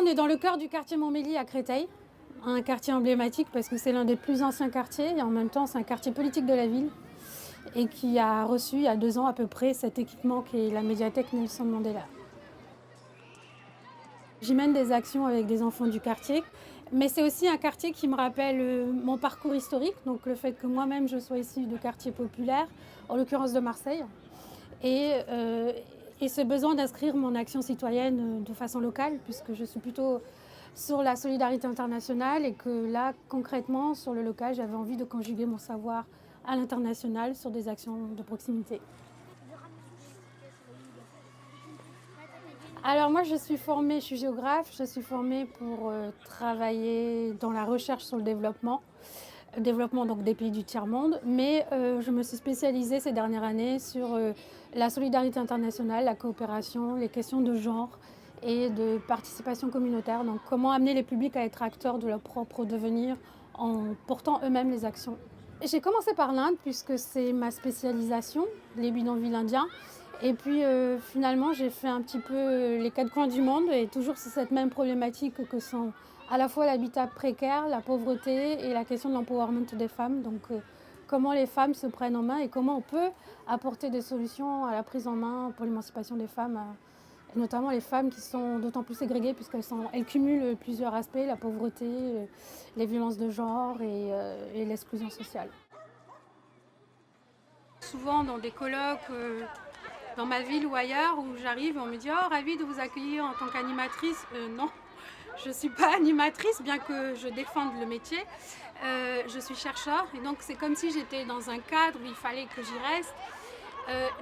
on est dans le cœur du quartier Montmélie à Créteil, un quartier emblématique parce que c'est l'un des plus anciens quartiers et en même temps c'est un quartier politique de la ville et qui a reçu il y a 2 ans à peu près cet équipement qui est la médiathèque Nelson Mandela. J'y mène des actions avec des enfants du quartier, mais c'est aussi un quartier qui me rappelle mon parcours historique, donc le fait que moi-même je sois issue de quartiers populaires, en l'occurrence de Marseille, et, euh, et ce besoin d'inscrire mon action citoyenne de façon locale, puisque je suis plutôt sur la solidarité internationale et que là, concrètement, sur le local, j'avais envie de conjuguer mon savoir à l'international sur des actions de proximité. Alors moi, je suis géographe, je suis formée pour travailler dans la recherche sur le développement donc des pays du tiers-monde, mais je me suis spécialisée ces dernières années sur la solidarité internationale, la coopération, les questions de genre et de participation communautaire, donc comment amener les publics à être acteurs de leur propre devenir en portant eux-mêmes les actions. J'ai commencé par l'Inde puisque c'est ma spécialisation, les bidonvilles indiens. Et puis finalement, j'ai fait un petit peu les 4 coins du monde et toujours sur cette même problématique que sont à la fois l'habitat précaire, la pauvreté et la question de l'empowerment des femmes. Donc comment les femmes se prennent en main et comment on peut apporter des solutions à la prise en main pour l'émancipation des femmes, et notamment les femmes qui sont d'autant plus ségrégées puisqu'elles cumulent plusieurs aspects, la pauvreté, les violences de genre et l'exclusion sociale. Souvent dans des colloques, dans ma ville ou ailleurs, où j'arrive, on me dit « Oh, ravie de vous accueillir en tant qu'animatrice ». Non, je ne suis pas animatrice, bien que je défende le métier. Je suis chercheur et donc c'est comme si j'étais dans un cadre où il fallait que j'y reste.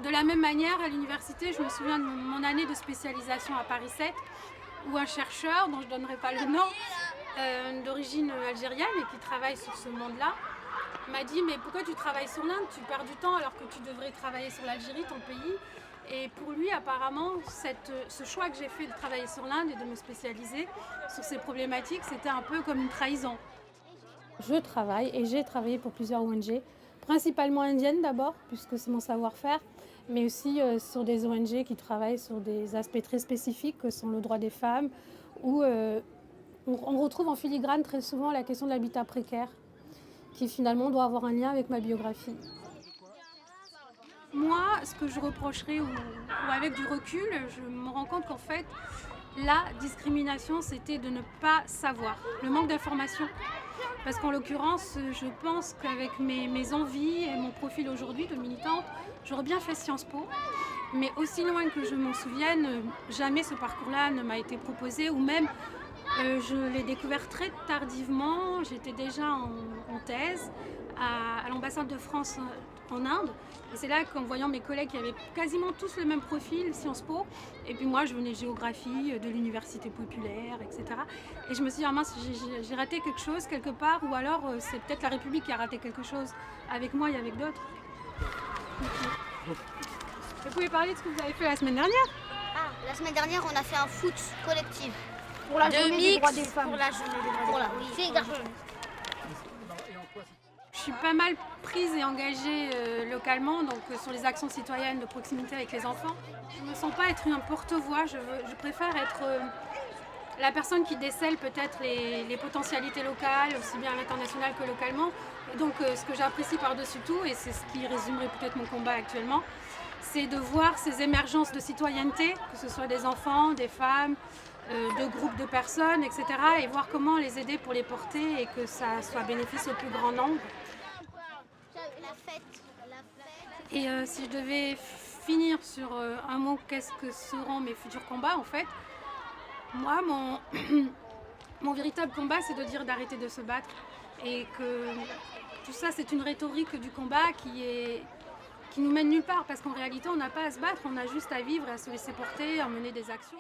De la même manière, à l'université, je me souviens de mon année de spécialisation à Paris 7, où un chercheur, dont je ne donnerai pas le nom, d'origine algérienne et qui travaille sur ce monde-là, m'a dit « Mais pourquoi tu travailles sur l'Inde? Tu perds du temps alors que tu devrais travailler sur l'Algérie, ton pays. » Et pour lui, apparemment, ce choix que j'ai fait de travailler sur l'Inde et de me spécialiser sur ces problématiques, c'était un peu comme une trahison. Je travaille et j'ai travaillé pour plusieurs ONG, principalement indiennes d'abord, puisque c'est mon savoir-faire, mais aussi sur des ONG qui travaillent sur des aspects très spécifiques que sont le droit des femmes, où on retrouve en filigrane très souvent la question de l'habitat précaire, qui finalement doit avoir un lien avec ma biographie. Moi, ce que je reprocherais, ou avec du recul, je me rends compte qu'en fait, la discrimination, c'était de ne pas savoir, le manque d'information. Parce qu'en l'occurrence, je pense qu'avec mes envies et mon profil aujourd'hui de militante, j'aurais bien fait Sciences Po. Mais aussi loin que je m'en souvienne, jamais ce parcours-là ne m'a été proposé, ou même je l'ai découvert très tardivement. J'étais déjà en thèse à l'ambassade de France en Inde. Et c'est là qu'en voyant mes collègues qui avaient quasiment tous le même profil, Sciences Po, et puis moi je venais géographie, de l'université populaire, etc. Et je me suis dit, ah mince, j'ai raté quelque chose quelque part, ou alors c'est peut-être la République qui a raté quelque chose avec moi et avec d'autres. Vous pouvez parler de ce que vous avez fait la semaine dernière? Ah, la semaine dernière, on a fait un foot collectif. Pour la journée des droits des Pour femmes. la journée des droits des femmes. Filles et garçons. Je suis pas mal prise et engagée localement, donc sur les actions citoyennes de proximité avec les enfants. Je ne me sens pas être un porte-voix, je préfère être la personne qui décèle peut-être les potentialités locales, aussi bien à l'international que localement. Et donc ce que j'apprécie par-dessus tout, et c'est ce qui résumerait peut-être mon combat actuellement, c'est de voir ces émergences de citoyenneté, que ce soit des enfants, des femmes, de groupes de personnes, etc. et voir comment les aider pour les porter et que ça soit bénéfice au plus grand nombre. La fête. Et si je devais finir sur un mot, qu'est-ce que seront mes futurs combats en fait? Moi, mon véritable combat, c'est de dire d'arrêter de se battre et que tout ça, c'est une rhétorique du combat qui nous mène nulle part parce qu'en réalité, on n'a pas à se battre, on a juste à vivre et à se laisser porter, à mener des actions.